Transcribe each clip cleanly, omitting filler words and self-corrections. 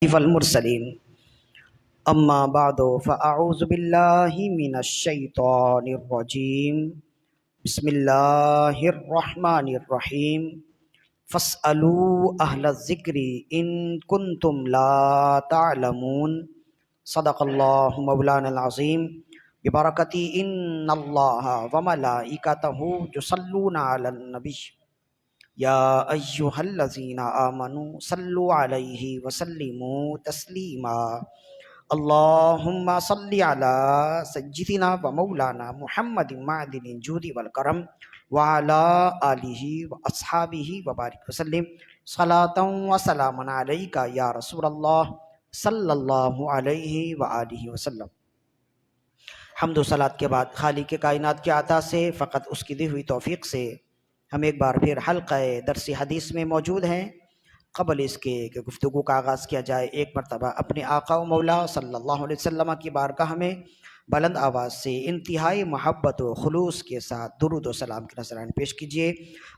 والمرسلين أما بعد فأعوذ بالله من الشيطان الرجيم بسم الله الرحمن الرحيم فاسألوا أهل الذكر إن كنتم لا تعلمون صدق الله مولانا العظيم ببركة إن الله وملائكته يصلون على النبي یا ایہا الذین آمنوا صلوا علیہ وسلموا تسلیما اللہم صلی علی سیدنا و مولانا محمد معدن الجود والکرم وعلی آلہ واصحابہ وبارک وسلم صلاۃ و سلام علیک یا رسول اللہ صلی اللہ علیہ وآلہ وسلم۔ حمد و صلاۃ کے بعد خالق کائنات کی عطا سے فقط اس کی دی ہوئی توفیق سے ہم ایک بار پھر حلقہ درس حدیث میں موجود ہیں۔ قبل اس کے کہ گفتگو کا آغاز کیا جائے، ایک مرتبہ اپنے آقا و مولا صلی اللہ علیہ وسلم کی بارگاہ میں بلند آواز سے انتہائی محبت و خلوص کے ساتھ درود و سلام کے نذران پیش کیجیے۔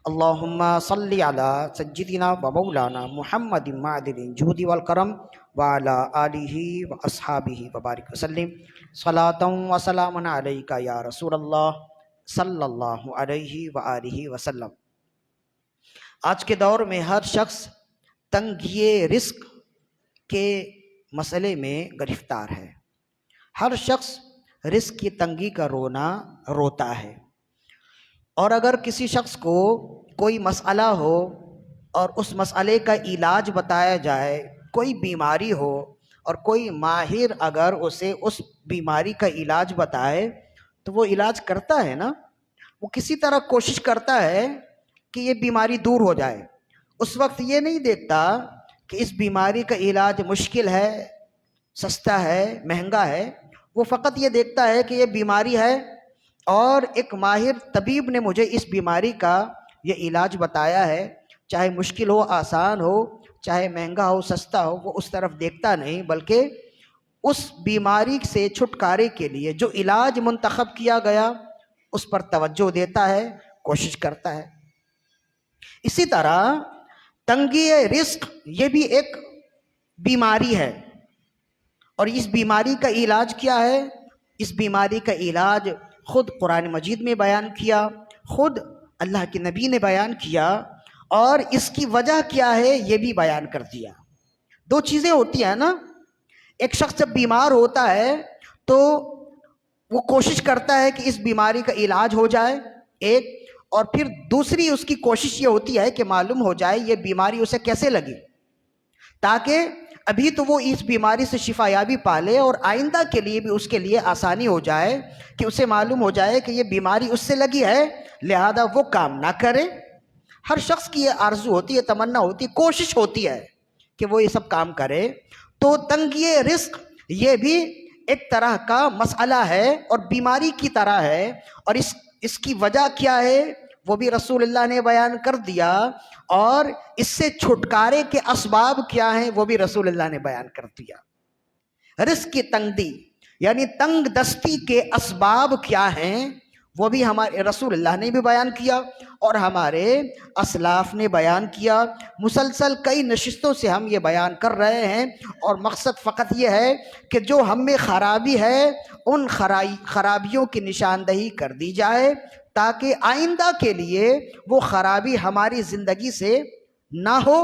اللہم صلی علی سیدنا و مولانا محمد معدن الجود والکرم وعلی آلہ و اصحابہ وبارک وسلم صلاۃ و سلام علیک یا رسول اللہ صلی اللہ علیہ وآلہ وسلم۔ آج کے دور میں ہر شخص تنگی رزق کے مسئلے میں گرفتار ہے۔ ہر شخص رزق کی تنگی کا رونا روتا ہے، اور اگر کسی شخص کو کوئی مسئلہ ہو اور اس مسئلے کا علاج بتایا جائے، کوئی بیماری ہو اور کوئی ماہر اگر اسے اس بیماری کا علاج بتائے تو وہ علاج کرتا ہے نا، وہ کسی طرح کوشش کرتا ہے کہ یہ بیماری دور ہو جائے۔ اس وقت یہ نہیں دیکھتا کہ اس بیماری کا علاج مشکل ہے، سستا ہے، مہنگا ہے، وہ فقط یہ دیکھتا ہے کہ یہ بیماری ہے اور ایک ماہر طبیب نے مجھے اس بیماری کا یہ علاج بتایا ہے، چاہے مشکل ہو، آسان ہو، چاہے مہنگا ہو، سستا ہو، وہ اس طرف دیکھتا نہیں، بلکہ اس بیماری سے چھٹکارے کے لیے جو علاج منتخب کیا گیا اس پر توجہ دیتا ہے، کوشش کرتا ہے۔ اسی طرح تنگی رزق یہ بھی ایک بیماری ہے، اور اس بیماری کا علاج کیا ہے؟ اس بیماری کا علاج خود قرآن مجید میں بیان کیا، خود اللہ کے نبی نے بیان کیا، اور اس کی وجہ کیا ہے یہ بھی بیان کر دیا۔ دو چیزیں ہوتی ہیں نا، ایک شخص جب بیمار ہوتا ہے تو وہ کوشش کرتا ہے کہ اس بیماری کا علاج ہو جائے ایک، اور پھر دوسری اس کی کوشش یہ ہوتی ہے کہ معلوم ہو جائے یہ بیماری اسے کیسے لگی، تاکہ ابھی تو وہ اس بیماری سے شفا یابی پالے اور آئندہ کے لیے بھی اس کے لیے آسانی ہو جائے کہ اسے معلوم ہو جائے کہ یہ بیماری اس سے لگی ہے، لہذا وہ کام نہ کرے۔ ہر شخص کی یہ آرزو ہوتی ہے، تمنا ہوتی ہے، کوشش ہوتی ہے کہ وہ یہ سب کام کرے۔ تو تنگی رزق یہ بھی ایک طرح کا مسئلہ ہے اور بیماری کی طرح ہے، اور اس کی وجہ کیا ہے وہ بھی رسول اللہ نے بیان کر دیا، اور اس سے چھٹکارے کے اسباب کیا ہیں وہ بھی رسول اللہ نے بیان کر دیا۔ رزق کی تنگی یعنی تنگ دستی کے اسباب کیا ہیں وہ بھی ہمارے رسول اللہ نے بھی بیان کیا اور ہمارے اسلاف نے بیان کیا۔ مسلسل کئی نشستوں سے ہم یہ بیان کر رہے ہیں، اور مقصد فقط یہ ہے کہ جو ہم میں خرابی ہے ان خرابیوں کی نشاندہی کر دی جائے، تاکہ آئندہ کے لیے وہ خرابی ہماری زندگی سے نہ ہو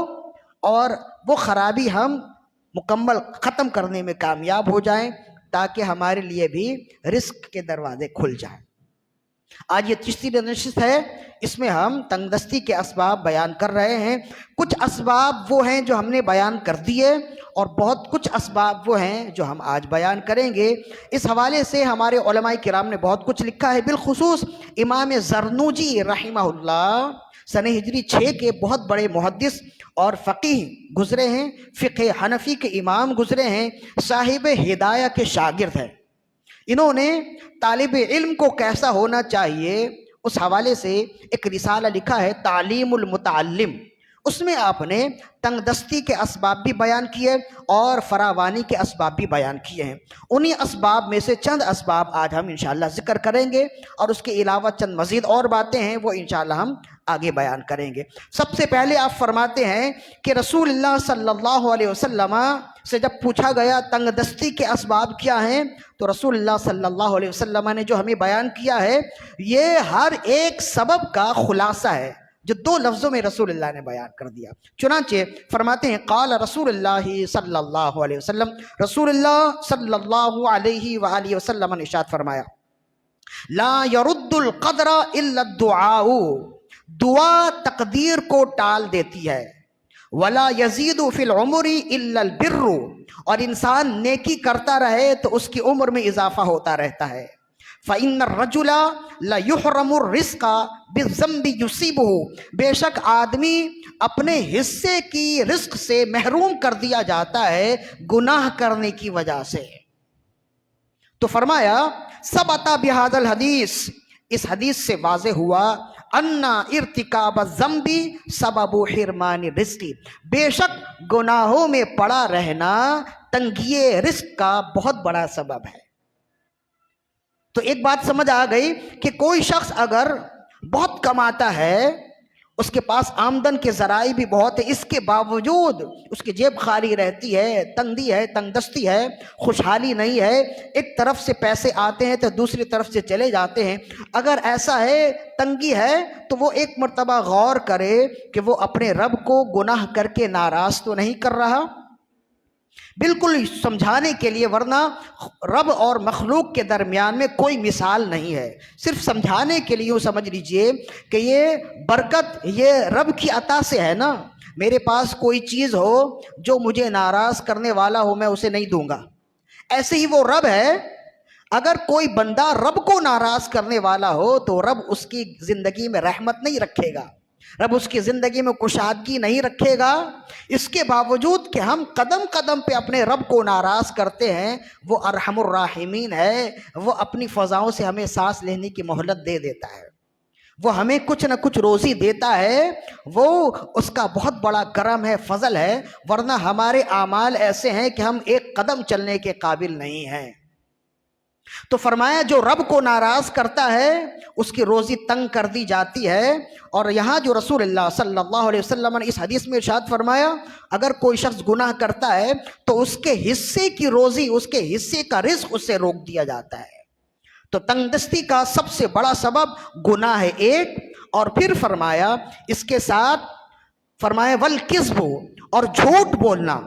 اور وہ خرابی ہم مکمل ختم کرنے میں کامیاب ہو جائیں، تاکہ ہمارے لیے بھی رزق کے دروازے کھل جائیں۔ آج یہ تیسری نشست ہے، اس میں ہم تنگ دستی کے اسباب بیان کر رہے ہیں۔ کچھ اسباب وہ ہیں جو ہم نے بیان کر دیے، اور بہت کچھ اسباب وہ ہیں جو ہم آج بیان کریں گے۔ اس حوالے سے ہمارے علماء کرام نے بہت کچھ لکھا ہے، بالخصوص امام زرنوجی رحمہ اللہ سن ہجری 6 کے بہت بڑے محدث اور فقیہ گزرے ہیں، فقہ حنفی کے امام گزرے ہیں، صاحب ہدایہ کے شاگرد ہیں۔ انہوں نے طالب علم کو کیسا ہونا چاہیے اس حوالے سے ایک رسالہ لکھا ہے، تعلیم المتعلم۔ اس میں آپ نے تنگ دستی کے اسباب بھی بیان کیے اور فراوانی کے اسباب بھی بیان کیے ہیں۔ انہی اسباب میں سے چند اسباب آج ہم انشاءاللہ ذکر کریں گے، اور اس کے علاوہ چند مزید اور باتیں ہیں وہ انشاءاللہ ہم آگے بیان کریں گے۔ سب سے پہلے آپ فرماتے ہیں کہ رسول اللہ صلی اللہ علیہ وسلم سے جب پوچھا گیا تنگ دستی کے اسباب کیا ہیں، تو رسول اللہ صلی اللہ علیہ وسلم نے جو ہمیں بیان کیا ہے یہ ہر ایک سبب کا خلاصہ ہے جو 2 لفظوں میں رسول اللہ نے بیان کر دیا۔ چنانچہ فرماتے ہیں قال رسول اللہ صلی اللہ علیہ وسلم، رسول اللہ صلی اللہ علیہ وآلہ وسلم نے ارشاد فرمایا لا يرد القدر الا الدعاء، دعا تقدیر کو ٹال دیتی ہے، ولا يزيد في العمر الا البر، اور انسان نیکی کرتا رہے تو اس کی عمر میں اضافہ ہوتا رہتا ہے۔ فإن الرجل لا يحرم الرزق بالذنب يصيبه، بے شک آدمی اپنے حصے کی رزق سے محروم کر دیا جاتا ہے گناہ کرنے کی وجہ سے۔ تو فرمایا ثبت بهذا الحدیث، اس حدیث سے واضح ہوا ان ارتکاب الذنب سبب حرمان الرزق، بے شک گناہوں میں پڑا رہنا تنگی رزق کا بہت بڑا سبب ہے۔ تو ایک بات سمجھ آ گئی کہ کوئی شخص اگر بہت کماتا ہے، اس کے پاس آمدن کے ذرائع بھی بہت ہے، اس کے باوجود اس کی جیب خالی رہتی ہے، تنگی ہے، تنگ دستی ہے، خوشحالی نہیں ہے، ایک طرف سے پیسے آتے ہیں تو دوسری طرف سے چلے جاتے ہیں، اگر ایسا ہے، تنگی ہے، تو وہ ایک مرتبہ غور کرے کہ وہ اپنے رب کو گناہ کر کے ناراض تو نہیں کر رہا، بالکل سمجھانے کے لیے، ورنہ رب اور مخلوق کے درمیان میں کوئی مثال نہیں ہے، صرف سمجھانے کے لیے یوں سمجھ لیجئے کہ یہ برکت یہ رب کی عطا سے ہے نا، میرے پاس کوئی چیز ہو جو مجھے ناراض کرنے والا ہو میں اسے نہیں دوں گا، ایسے ہی وہ رب ہے، اگر کوئی بندہ رب کو ناراض کرنے والا ہو تو رب اس کی زندگی میں رحمت نہیں رکھے گا، رب اس کی زندگی میں کشادگی نہیں رکھے گا۔ اس کے باوجود کہ ہم قدم قدم پہ اپنے رب کو ناراض کرتے ہیں، وہ ارحم الراحمین ہے، وہ اپنی فضاؤں سے ہمیں سانس لینے کی مہلت دے دیتا ہے، وہ ہمیں کچھ نہ کچھ روزی دیتا ہے، وہ اس کا بہت بڑا کرم ہے، فضل ہے، ورنہ ہمارے اعمال ایسے ہیں کہ ہم ایک قدم چلنے کے قابل نہیں ہیں۔ تو فرمایا جو رب کو ناراض کرتا ہے اس کی روزی تنگ کر دی جاتی ہے، اور یہاں جو رسول اللہ صلی اللہ علیہ وسلم نے اس حدیث میں ارشاد فرمایا اگر کوئی شخص گناہ کرتا ہے تو اس کے حصے کی روزی، اس کے حصے کا رزق اس سے روک دیا جاتا ہے۔ تو تنگ دستی کا سب سے بڑا سبب گناہ ہے ایک، اور پھر فرمایا اس کے ساتھ فرمایا والکذب، اور جھوٹ بولنا،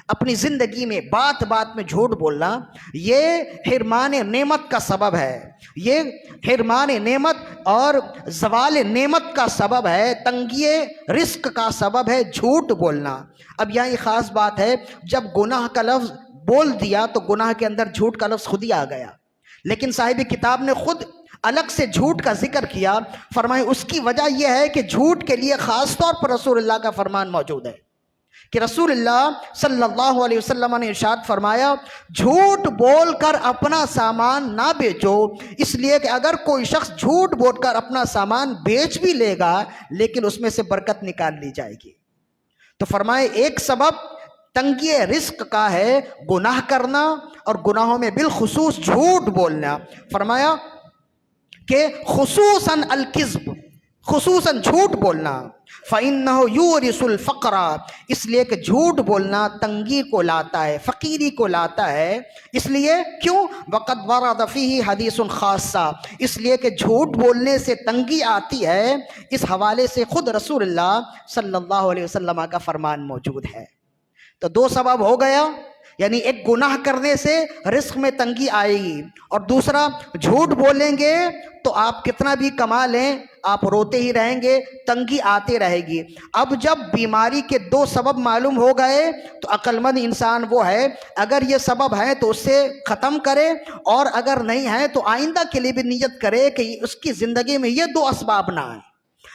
اپنی زندگی میں بات بات میں جھوٹ بولنا، یہ حرمان نعمت کا سبب ہے، یہ حرمان نعمت اور زوال نعمت کا سبب ہے، تنگی رزق کا سبب ہے جھوٹ بولنا۔ اب یہاں یہ خاص بات ہے، جب گناہ کا لفظ بول دیا تو گناہ کے اندر جھوٹ کا لفظ خود ہی آ گیا، لیکن صاحب کتاب نے خود الگ سے جھوٹ کا ذکر کیا، فرمائے اس کی وجہ یہ ہے کہ جھوٹ کے لیے خاص طور پر رسول اللہ کا فرمان موجود ہے کہ رسول اللہ صلی اللہ علیہ وسلم نے ارشاد فرمایا جھوٹ بول کر اپنا سامان نہ بیچو، اس لیے کہ اگر کوئی شخص جھوٹ بول کر اپنا سامان بیچ بھی لے گا لیکن اس میں سے برکت نکال لی جائے گی۔ تو فرمائے ایک سبب تنگی رزق کا ہے گناہ کرنا، اور گناہوں میں بالخصوص جھوٹ بولنا۔ فرمایا کہ خصوصاً الکذب، خصوصاً جھوٹ بولنا، فَإِنَّهُ يُورِثُ الْفَقْرَ، اس لیے کہ جھوٹ بولنا تنگی کو لاتا ہے، فقیری کو لاتا ہے، اس لیے کیوں؟ وَقَدْ وَرَدَ فِيهِ حَدِيثٌ خَاصٌ، اس لیے کہ جھوٹ بولنے سے تنگی آتی ہے، اس حوالے سے خود رسول اللہ صلی اللہ علیہ وسلم کا فرمان موجود ہے۔ تو 2 سبب ہو گیا، یعنی ایک گناہ کرنے سے رزق میں تنگی آئے گی، اور دوسرا جھوٹ بولیں گے تو آپ کتنا بھی کما لیں آپ روتے ہی رہیں گے، تنگی آتے رہے گی۔ اب جب بیماری کے 2 سبب معلوم ہو گئے تو عقل مند انسان وہ ہے اگر یہ سبب ہے تو اس سے ختم کرے، اور اگر نہیں ہے تو آئندہ کے لیے بھی نیت کرے کہ اس کی زندگی میں یہ 2 اسباب نہ آئیں۔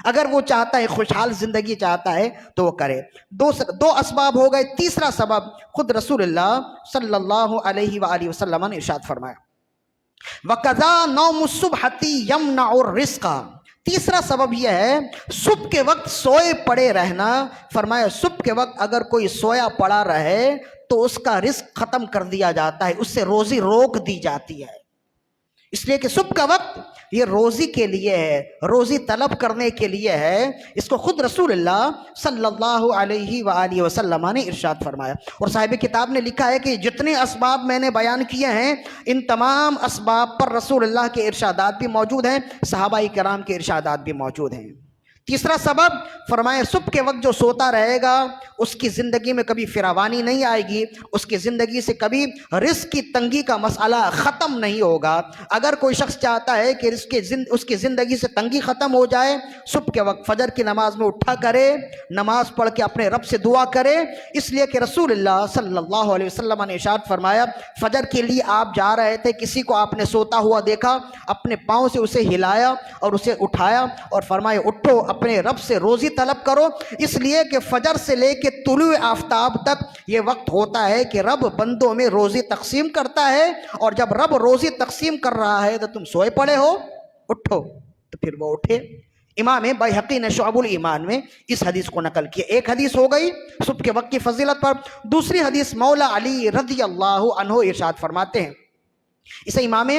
اگر وہ چاہتا ہے خوشحال زندگی چاہتا ہے تو وہ کرے۔ 2 اسباب ہو گئے، تیسرا سبب خود رسول اللہ صلی اللہ علیہ وآلہ وسلم نے ارشاد فرمایا وَقَذَا نَوْمُ الصُّبْحَةِ يَمْنَعُ الرِّزْقَ، تیسرا سبب یہ ہے صبح کے وقت سوئے پڑے رہنا. فرمایا صبح کے وقت اگر کوئی سویا پڑا رہے تو اس کا رزق ختم کر دیا جاتا ہے، اس سے روزی روک دی جاتی ہے. اس لیے کہ صبح کا وقت یہ روزی کے لیے ہے، روزی طلب کرنے کے لیے ہے. اس کو خود رسول اللہ صلی اللہ علیہ وآلہ وسلم نے ارشاد فرمایا. اور صاحب کتاب نے لکھا ہے کہ جتنے اسباب میں نے بیان کیے ہیں ان تمام اسباب پر رسول اللہ کے ارشادات بھی موجود ہیں، صحابہ کرام کے ارشادات بھی موجود ہیں. تیسرا سبب فرمایا صبح کے وقت جو سوتا رہے گا اس کی زندگی میں کبھی فراوانی نہیں آئے گی، اس کی زندگی سے کبھی رزق کی تنگی کا مسئلہ ختم نہیں ہوگا. اگر کوئی شخص چاہتا ہے کہ اس کی زندگی سے تنگی ختم ہو جائے، صبح کے وقت فجر کی نماز میں اٹھا کرے، نماز پڑھ کے اپنے رب سے دعا کرے. اس لیے کہ رسول اللہ صلی اللہ علیہ وسلم نے ارشاد فرمایا فجر کے لیے آپ جا رہے تھے، کسی کو آپ نے سوتا ہوا دیکھا، اپنے پاؤں سے اسے ہلایا اور اسے اٹھایا اور فرمایا اٹھو اپنے رب سے روزی طلب کرو. اس لیے کہ فجر سے لے کے طلوع آفتاب تک یہ وقت ہوتا ہے کہ رب بندوں میں روزی تقسیم کرتا ہے، اور جب رب روزی تقسیم کر رہا ہے تو تم سوئے پڑے ہو، اٹھو. تو پھر وہ اٹھے. امام بیہقی نے شعب الایمان میں اس حدیث کو نقل کیا. ایک حدیث ہو گئی صبح کے وقت کی فضیلت پر. دوسری حدیث مولا علی رضی اللہ عنہ ارشاد فرماتے ہیں، اسے امام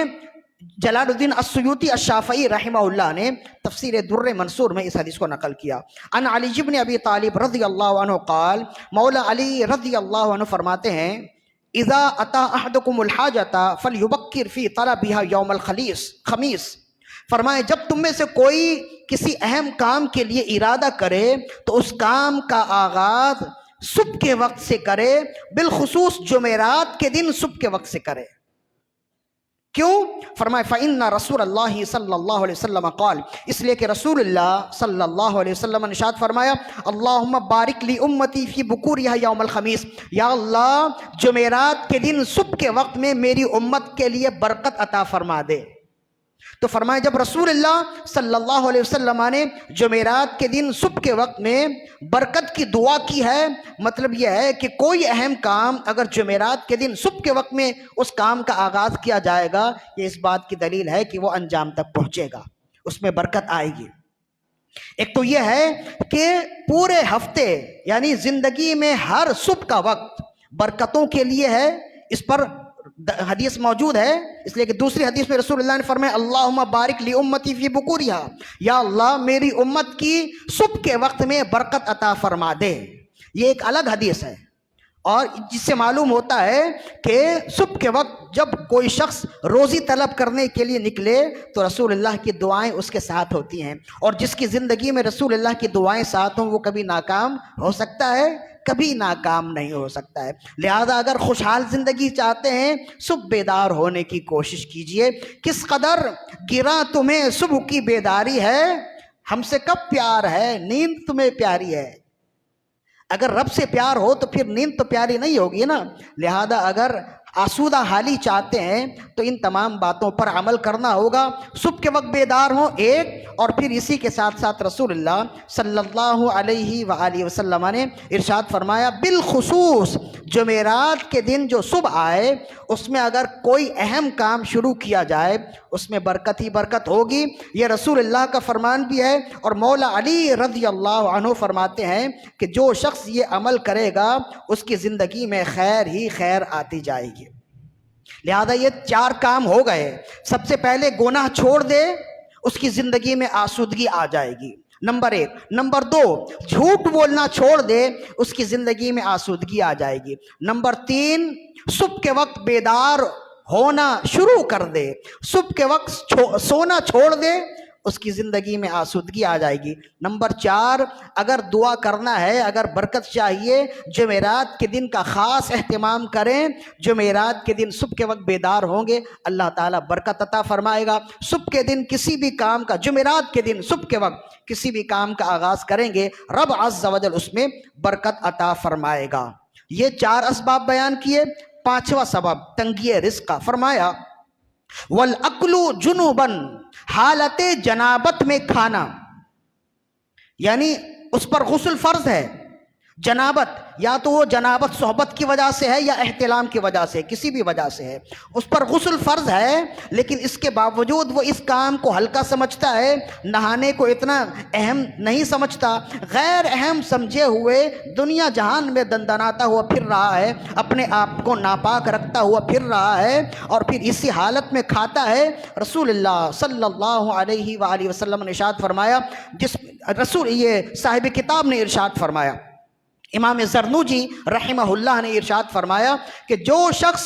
جلال الدین السیوطی الشافعی رحمہ اللہ نے تفسیر در منصور میں اس حدیث کو نقل کیا. ان علی بن ابی طالب رضی اللہ عنہ قال، مولا علی رضی اللہ عنہ فرماتے ہیں اذا اتا احدکم الحاجۃ فلیبکر فی طلبها یوم الخمیس. فرمائے جب تم میں سے کوئی کسی اہم کام کے لیے ارادہ کرے تو اس کام کا آغاز صبح کے وقت سے کرے، بالخصوص جمعرات کے دن صبح کے وقت سے کرے. کیوں؟ فرمائے فَإِنَّ رسول اللہ صلی اللہ علیہ وسلم قال، اس لیے کہ رسول اللہ صلی اللہ علیہ وسلم نے ارشاد فرمایا اللہم بارک لی امتی فی بکورہا یوم الخمیس، یا اللہ جمعرات کے دن صبح کے وقت میں میری امت کے لیے برکت عطا فرما دے. تو فرمایا جب رسول اللہ صلی اللہ علیہ وسلم نے جمعرات کے دن صبح کے وقت میں برکت کی دعا کی ہے، مطلب یہ ہے کہ کوئی اہم کام اگر جمعرات کے دن صبح کے وقت میں اس کام کا آغاز کیا جائے گا، یہ اس بات کی دلیل ہے کہ وہ انجام تک پہنچے گا، اس میں برکت آئے گی. ایک تو یہ ہے کہ پورے ہفتے یعنی زندگی میں ہر صبح کا وقت برکتوں کے لیے ہے، اس پر حدیث موجود ہے. اس لیے کہ دوسری حدیث میں رسول اللہ نے فرمایا اللہم بارک لی امتی فی بکورہا، یا اللہ میری امت کی صبح کے وقت میں برکت عطا فرما دے. یہ ایک الگ حدیث ہے، اور جس سے معلوم ہوتا ہے کہ صبح کے وقت جب کوئی شخص روزی طلب کرنے کے لیے نکلے تو رسول اللہ کی دعائیں اس کے ساتھ ہوتی ہیں، اور جس کی زندگی میں رسول اللہ کی دعائیں ساتھ ہوں وہ کبھی ناکام ہو سکتا ہے، کبھی ناکام نہیں ہو سکتا ہے. لہذا اگر خوشحال زندگی چاہتے ہیں صبح بیدار ہونے کی کوشش کیجئے. کس قدر گراں تمہیں صبح کی بیداری ہے، ہم سے کب پیار ہے، نیند تمہیں پیاری ہے. اگر رب سے پیار ہو تو پھر نیند تو پیاری نہیں ہوگی نا. لہذا اگر آسودہ حالی چاہتے ہیں تو ان تمام باتوں پر عمل کرنا ہوگا. صبح کے وقت بیدار ہوں ایک، اور پھر اسی کے ساتھ ساتھ رسول اللہ صلی اللہ علیہ وآلہ وسلم نے ارشاد فرمایا بالخصوص جمعرات کے دن جو صبح آئے اس میں اگر کوئی اہم کام شروع کیا جائے اس میں برکت ہی برکت ہوگی. یہ رسول اللہ کا فرمان بھی ہے، اور مولا علی رضی اللہ عنہ فرماتے ہیں کہ جو شخص یہ عمل کرے گا اس کی زندگی میں خیر ہی خیر آتی جائے گی. لہذا یہ 4 کام ہو گئے. سب سے پہلے گناہ چھوڑ دے، اس کی زندگی میں آسودگی آ جائے گی، نمبر 1. نمبر 2، جھوٹ بولنا چھوڑ دے، اس کی زندگی میں آسودگی آ جائے گی. نمبر 3، صبح کے وقت بیدار ہونا شروع کر دے، صبح کے وقت سونا چھوڑ دے، اس کی زندگی میں آسودگی آ جائے گی. نمبر 4، اگر دعا کرنا ہے، اگر برکت چاہیے، جمعرات کے دن کا خاص اہتمام کریں. جمعرات کے دن صبح کے وقت بیدار ہوں گے، اللہ تعالیٰ برکت عطا فرمائے گا. صبح کے دن کسی بھی کام کا، جمعرات کے دن صبح کے وقت کسی بھی کام کا آغاز کریں گے، رب عز و جل اس میں برکت عطا فرمائے گا. یہ 4 اسباب بیان کیے. 5واں سبب تنگی رزق کا. فرمایا والعقل جنوباً، حالت جنابت میں کھانا، یعنی اس پر غسل فرض ہے. جنابت یا تو وہ جنابت صحبت کی وجہ سے ہے یا احتلام کی وجہ سے، کسی بھی وجہ سے ہے، اس پر غسل فرض ہے، لیکن اس کے باوجود وہ اس کام کو ہلکا سمجھتا ہے، نہانے کو اتنا اہم نہیں سمجھتا، غیر اہم سمجھے ہوئے دنیا جہان میں دندناتا ہوا پھر رہا ہے، اپنے آپ کو ناپاک رکھتا ہوا پھر رہا ہے، اور پھر اسی حالت میں کھاتا ہے۔ رسول اللہ صلی اللہ علیہ وآلہ وسلم نے ارشاد فرمایا، یہ صاحب کتاب نے ارشاد فرمایا، امام زرنوجی رحمہ اللہ نے ارشاد فرمایا کہ جو شخص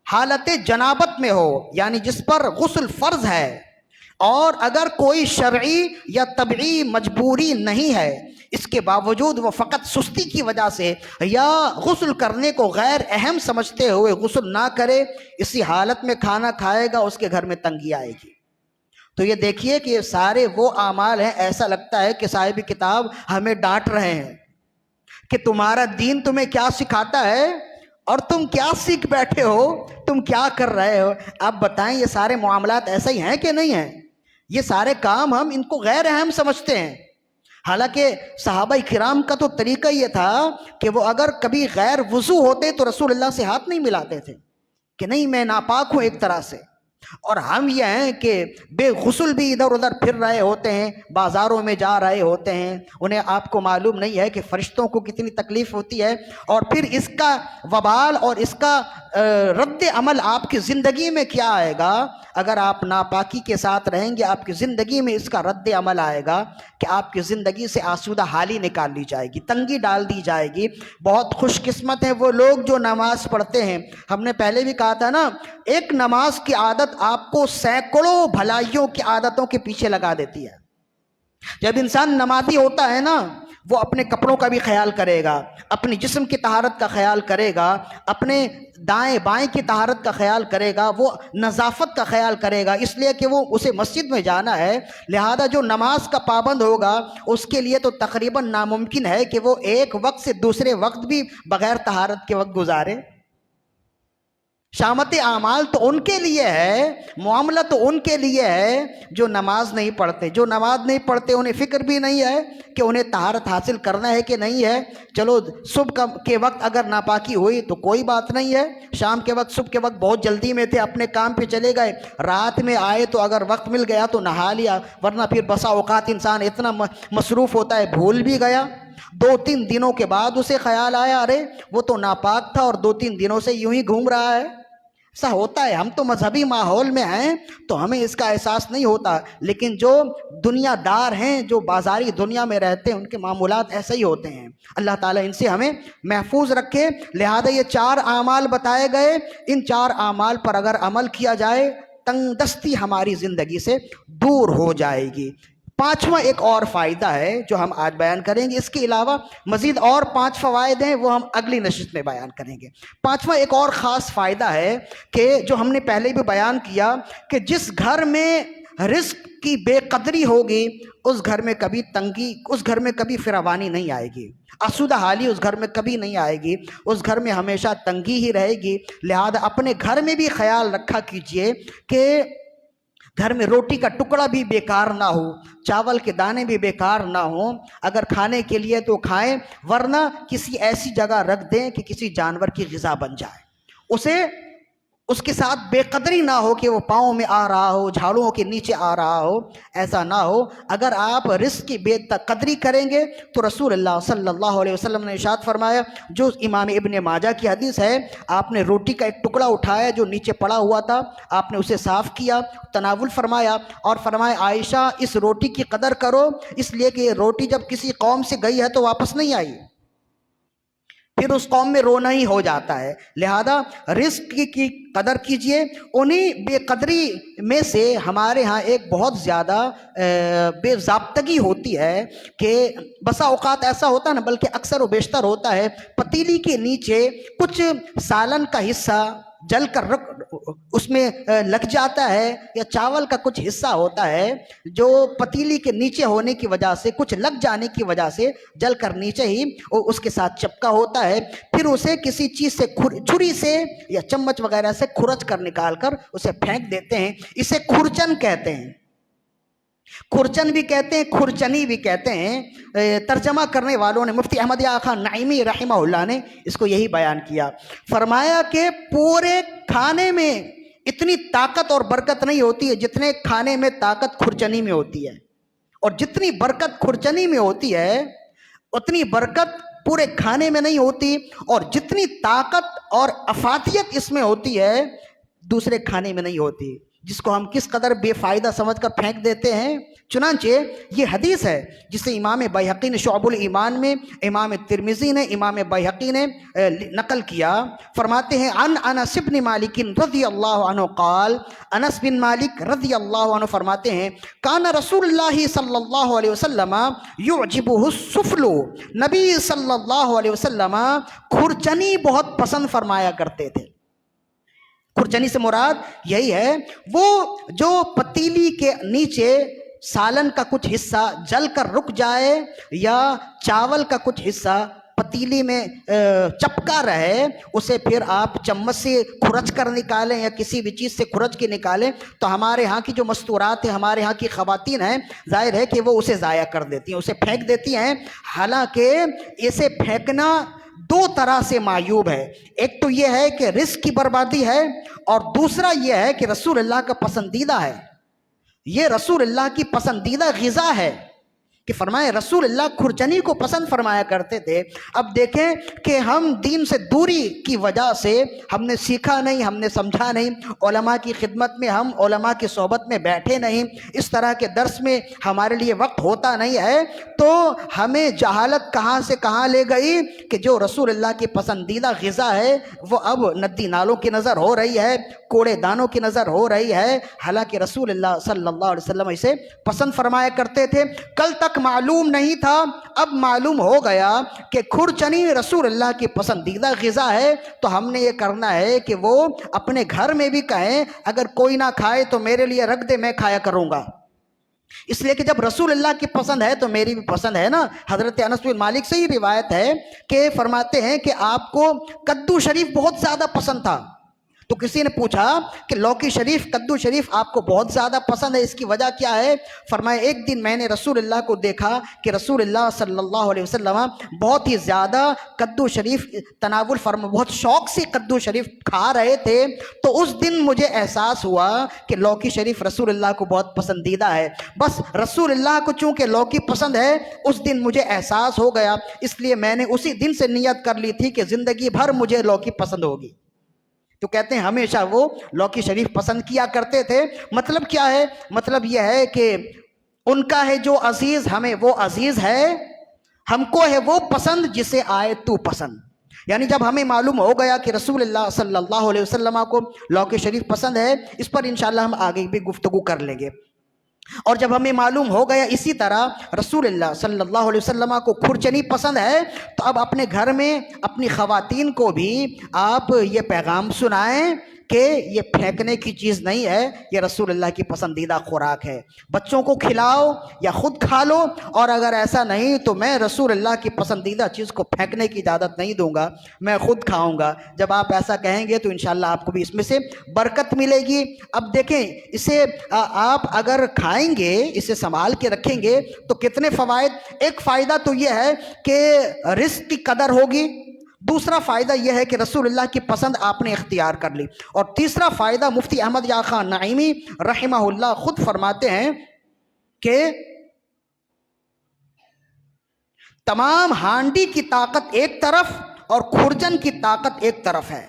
حالت جنابت میں ہو، یعنی جس پر غسل فرض ہے، اور اگر کوئی شرعی یا طبعی مجبوری نہیں ہے، اس کے باوجود وہ فقط سستی کی وجہ سے یا غسل کرنے کو غیر اہم سمجھتے ہوئے غسل نہ کرے، اسی حالت میں کھانا کھائے گا، اس کے گھر میں تنگی آئے گی۔ تو یہ دیکھیے کہ یہ سارے وہ اعمال ہیں، ایسا لگتا ہے کہ صاحب کتاب ہمیں ڈانٹ رہے ہیں کہ تمہارا دین تمہیں کیا سکھاتا ہے اور تم کیا سیکھ بیٹھے ہو، تم کیا کر رہے ہو۔ آپ بتائیں یہ سارے معاملات ایسے ہی ہیں کہ نہیں ہیں؟ یہ سارے کام ہم ان کو غیر اہم سمجھتے ہیں، حالانکہ صحابہ کرام کا تو طریقہ یہ تھا کہ وہ اگر کبھی غیر وضو ہوتے تو رسول اللہ سے ہاتھ نہیں ملاتے تھے کہ نہیں میں ناپاک ہوں ایک طرح سے، اور ہم یہ ہیں کہ بے غسل بھی ادھر ادھر پھر رہے ہوتے ہیں، بازاروں میں جا رہے ہوتے ہیں، انہیں آپ کو معلوم نہیں ہے کہ فرشتوں کو کتنی تکلیف ہوتی ہے، اور پھر اس کا وبال اور اس کا رد عمل آپ کی زندگی میں کیا آئے گا۔ اگر آپ ناپاکی کے ساتھ رہیں گے، آپ کی زندگی میں اس کا رد عمل آئے گا کہ آپ کی زندگی سے آسودہ حالی نکال لی جائے گی، تنگی ڈال دی جائے گی۔ بہت خوش قسمت ہیں وہ لوگ جو نماز پڑھتے ہیں۔ ہم نے پہلے بھی کہا تھا نا، ایک نماز کی عادت آپ کو سینکڑوں بھلائیوں کی عادتوں کے پیچھے لگا دیتی ہے۔ جب انسان نمازی ہوتا ہے نا، وہ اپنے کپڑوں کا بھی خیال کرے گا، اپنی جسم کی طہارت کا خیال کرے گا، اپنے دائیں بائیں کی طہارت کا خیال کرے گا، وہ نظافت کا خیال کرے گا، اس لیے کہ وہ اسے مسجد میں جانا ہے۔ لہذا جو نماز کا پابند ہوگا اس کے لیے تو تقریباً ناممکن ہے کہ وہ ایک وقت سے دوسرے وقت بھی بغیر طہارت کے وقت گزارے۔ شامت اعمال تو ان کے لیے ہے، معاملہ تو ان کے لیے ہے جو نماز نہیں پڑھتے۔ جو نماز نہیں پڑھتے انہیں فکر بھی نہیں ہے کہ انہیں طہارت حاصل کرنا ہے کہ نہیں ہے۔ چلو صبح کے وقت اگر ناپاکی ہوئی تو کوئی بات نہیں ہے، شام کے وقت، صبح کے وقت بہت جلدی میں تھے، اپنے کام پہ چلے گئے، رات میں آئے تو اگر وقت مل گیا تو نہا لیا، ورنہ پھر بسا اوقات انسان اتنا مصروف ہوتا ہے بھول بھی گیا، 2-3 دنوں کے بعد اسے خیال آیا ارے وہ تو ناپاک تھا اور 2-3 دنوں سے یوں ہی گھوم رہا ہے۔ ایسا ہوتا ہے، ہم تو مذہبی ماحول میں ہیں تو ہمیں اس کا احساس نہیں ہوتا، لیکن جو دنیا دار ہیں، جو بازاری دنیا میں رہتے ہیں، ان کے معمولات ایسے ہی ہوتے ہیں۔ اللہ تعالیٰ ان سے ہمیں محفوظ رکھے۔ لہذا یہ 4 اعمال بتائے گئے، ان 4 اعمال پر اگر عمل کیا جائے تنگ دستی ہماری زندگی سے دور ہو جائے گی۔ 5واں ایک اور فائدہ ہے جو ہم آج بیان کریں گے، اس کے علاوہ مزید اور 5 فوائد ہیں، وہ ہم اگلی نشست میں بیان کریں گے۔ 5واں ایک اور خاص فائدہ ہے کہ جو ہم نے پہلے بھی بیان کیا کہ جس گھر میں رزق کی بے قدری ہوگی اس گھر میں کبھی تنگی، اس گھر میں کبھی فراوانی نہیں آئے گی، آسودہ حالی اس گھر میں کبھی نہیں آئے گی، اس گھر میں ہمیشہ تنگی ہی رہے گی۔ لہذا اپنے گھر میں بھی خیال رکھا کیجئے کہ گھر میں روٹی کا ٹکڑا بھی بیکار نہ ہو، چاول کے دانے بھی بیکار نہ ہوں، اگر کھانے کے لیے تو کھائیں، ورنہ کسی ایسی جگہ رکھ دیں کہ کسی جانور کی غذا بن جائے، اسے اس کے ساتھ بے قدری نہ ہو کہ وہ پاؤں میں آ رہا ہو، جھاڑوؤں کے نیچے آ رہا ہو، ایسا نہ ہو۔ اگر آپ رزق کی بے قدری کریں گے تو رسول اللہ صلی اللہ علیہ وسلم نے ارشاد فرمایا، جو امام ابن ماجہ کی حدیث ہے، آپ نے روٹی کا ایک ٹکڑا اٹھایا جو نیچے پڑا ہوا تھا، آپ نے اسے صاف کیا، تناول فرمایا اور فرمایا عائشہ اس روٹی کی قدر کرو، اس لیے کہ یہ روٹی جب کسی قوم سے گئی ہے تو واپس نہیں آئی، پھر اس قوم میں رونا ہی ہو جاتا ہے۔ لہذا رزق کی قدر کیجئے۔ انہی بے قدری میں سے ہمارے ہاں ایک بہت زیادہ بے ضابطگی ہوتی ہے کہ بسا اوقات ایسا ہوتا ہے نا، بلکہ اکثر و بیشتر ہوتا ہے، پتیلی کے نیچے کچھ سالن کا حصہ جل کر اس میں لگ جاتا ہے، یا چاول کا کچھ حصہ ہوتا ہے جو پتیلی کے نیچے ہونے کی وجہ سے، کچھ لگ جانے کی وجہ سے جل کر نیچے ہی اس کے ساتھ چپکا ہوتا ہے، پھر اسے کسی چیز سے چھری سے یا چمچ وغیرہ سے کھرچ کر نکال کر اسے پھینک دیتے ہیں، اسے کھرچن کہتے ہیں۔ کھرچن بھی کہتے ہیں، کھرچنی بھی کہتے ہیں۔ ترجمہ کرنے والوں نے، مفتی احمد یار خان نعیمی رحمہ اللہ نے اس کو یہی بیان کیا، فرمایا کہ پورے کھانے میں اتنی طاقت اور برکت نہیں ہوتی ہے جتنے کھانے میں طاقت کھرچنی میں ہوتی ہے، اور جتنی برکت کھرچنی میں ہوتی ہے اتنی برکت پورے کھانے میں نہیں ہوتی، اور جتنی طاقت اور افادیت اس میں ہوتی ہے دوسرے کھانے میں نہیں ہوتی، جس کو ہم کس قدر بے فائدہ سمجھ کر پھینک دیتے ہیں۔ چنانچہ یہ حدیث ہے جسے امام بیہقی نے شعب الایمان میں، امام ترمذی نے، امام بیہقی نے نقل کیا۔ فرماتے ہیں عن انس بن مالک رضی اللہ عنہ قال، انس بن مالک رضی اللہ عنہ فرماتے ہیں کان رسول اللہ صلی اللہ علیہ وسلم یعجبہ السفل، نبی صلی اللہ علیہ وسلم کھرچنی بہت پسند فرمایا کرتے تھے۔ کھرچنی سے مراد یہی ہے وہ جو پتیلی کے نیچے سالن کا کچھ حصہ جل کر رک جائے یا چاول کا کچھ حصہ پتیلی میں چپکا رہے، اسے پھر آپ چمچ سے کھرچ کر نکالیں یا کسی بھی چیز سے کھرچ کے نکالیں تو ہمارے ہاں کی جو مستورات ہیں، ہمارے ہاں کی خواتین ہیں، ظاہر ہے کہ وہ اسے ضائع کر دیتی ہیں، اسے پھینک دیتی ہیں۔ حالانکہ اسے پھینکنا دو طرح سے معیوب ہے، ایک تو یہ ہے کہ رزق کی بربادی ہے، اور دوسرا یہ ہے کہ رسول اللہ کا پسندیدہ ہے، یہ رسول اللہ کی پسندیدہ غذا ہے کہ فرمائے رسول اللہ کھرچنی کو پسند فرمایا کرتے تھے۔ اب دیکھیں کہ ہم دین سے دوری کی وجہ سے ہم نے سیکھا نہیں، ہم نے سمجھا نہیں، علماء کی خدمت میں ہم علماء کی صحبت میں بیٹھے نہیں، اس طرح کے درس میں ہمارے لیے وقت ہوتا نہیں ہے، تو ہمیں جہالت کہاں سے کہاں لے گئی کہ جو رسول اللہ کی پسندیدہ غذا ہے وہ اب ندی نالوں کی نظر ہو رہی ہے، کوڑے دانوں کی نظر ہو رہی ہے، حالانکہ رسول اللہ صلی اللہ علیہ وسلم اسے پسند فرمایا کرتے تھے۔ کل تک معلوم نہیں تھا، اب معلوم ہو گیا کہ کھرچنی رسول اللہ کی پسندیدہ غذا ہے، تو ہم نے یہ کرنا ہے کہ وہ اپنے گھر میں بھی کہیں اگر کوئی نہ کھائے تو میرے لیے رکھ دے، میں کھایا کروں گا، اس لیے کہ جب رسول اللہ کی پسند ہے تو میری بھی پسند ہے نا۔ حضرت انس بن مالک سے ہی روایت ہے کہ فرماتے ہیں کہ آپ کو کدو شریف بہت زیادہ پسند تھا، تو کسی نے پوچھا کہ لوکی شریف، کدو شریف آپ کو بہت زیادہ پسند ہے، اس کی وجہ کیا ہے؟ فرمایا ایک دن میں نے رسول اللہ کو دیکھا کہ رسول اللہ صلی اللہ علیہ وسلم بہت ہی زیادہ کدو شریف تناول فرما، بہت شوق سے کدو شریف کھا رہے تھے، تو اس دن مجھے احساس ہوا کہ لوکی شریف رسول اللہ کو بہت پسندیدہ ہے، بس رسول اللہ کو چونکہ لوکی پسند ہے اس دن مجھے احساس ہو گیا، اس لیے میں نے اسی دن سے نیت کر لی تھی کہ زندگی بھر مجھے لوکی پسند ہوگی۔ تو کہتے ہیں ہمیشہ وہ لوکی شریف پسند کیا کرتے تھے۔ مطلب کیا ہے؟ مطلب یہ ہے کہ ان کا ہے جو عزیز ہمیں وہ عزیز ہے، ہم کو ہے وہ پسند جسے آئے تو پسند، یعنی جب ہمیں معلوم ہو گیا کہ رسول اللہ صلی اللہ علیہ وسلم کو لوکی شریف پسند ہے، اس پر انشاءاللہ ہم آگے بھی گفتگو کر لیں گے، اور جب ہمیں معلوم ہو گیا اسی طرح رسول اللہ صلی اللہ علیہ وسلم کو کھرچنی پسند ہے، تو اب اپنے گھر میں اپنی خواتین کو بھی آپ یہ پیغام سنائیں کہ یہ پھینکنے کی چیز نہیں ہے، یہ رسول اللہ کی پسندیدہ خوراک ہے، بچوں کو کھلاؤ یا خود کھا لو، اور اگر ایسا نہیں تو میں رسول اللہ کی پسندیدہ چیز کو پھینکنے کی اجازت نہیں دوں گا، میں خود کھاؤں گا۔ جب آپ ایسا کہیں گے تو انشاءاللہ آپ کو بھی اس میں سے برکت ملے گی۔ اب دیکھیں اسے آپ اگر کھائیں گے، اسے سنبھال کے رکھیں گے تو کتنے فوائد۔ ایک فائدہ تو یہ ہے کہ رزق کی قدر ہوگی، دوسرا فائدہ یہ ہے کہ رسول اللہ کی پسند آپ نے اختیار کر لی، اور تیسرا فائدہ مفتی احمد یار خان نعیمی رحمہ اللہ خود فرماتے ہیں کہ تمام ہانڈی کی طاقت ایک طرف اور کھرچن کی طاقت ایک طرف ہے،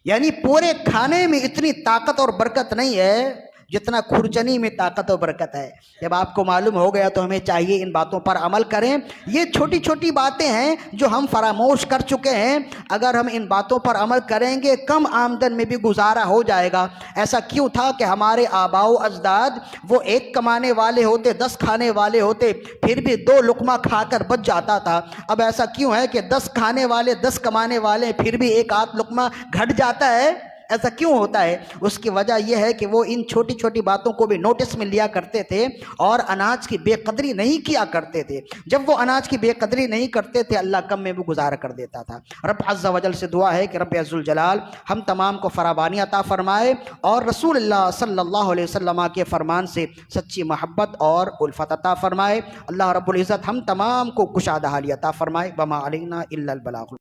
یعنی پورے کھانے میں اتنی طاقت اور برکت نہیں ہے جتنا کھرچنی میں طاقت و برکت ہے۔ جب آپ کو معلوم ہو گیا تو ہمیں چاہیے ان باتوں پر عمل کریں۔ یہ چھوٹی چھوٹی باتیں ہیں جو ہم فراموش کر چکے ہیں، اگر ہم ان باتوں پر عمل کریں گے کم آمدن میں بھی گزارا ہو جائے گا۔ ایسا کیوں تھا کہ ہمارے آباء و اجداد وہ ایک کمانے والے ہوتے، 10 کھانے والے ہوتے، پھر بھی 2 لقمہ کھا کر بچ جاتا تھا۔ اب ایسا کیوں ہے کہ 10 کھانے والے 10 کمانے والے پھر بھی 1 آدھ لقمہ گھٹ جاتا ہے؟ ایسا کیوں ہوتا ہے؟ اس کی وجہ یہ ہے کہ وہ ان چھوٹی چھوٹی باتوں کو بھی نوٹس میں لیا کرتے تھے اور اناج کی بے قدری نہیں کیا کرتے تھے۔ جب وہ اناج کی بے قدری نہیں کرتے تھے اللہ کم میں بھی گزارا کر دیتا تھا۔ رب عز و جل سے دعا ہے کہ رب عزوالجلال ہم تمام کو فراوانی عطا فرمائے اور رسول اللہ صلی اللہ علیہ وسلم کے فرمان سے سچی محبت اور الفت عطا فرمائے۔ اللہ رب العزت ہم تمام کو کشادہ حالی عطا فرمائے۔ وما علینا الا البلاغ۔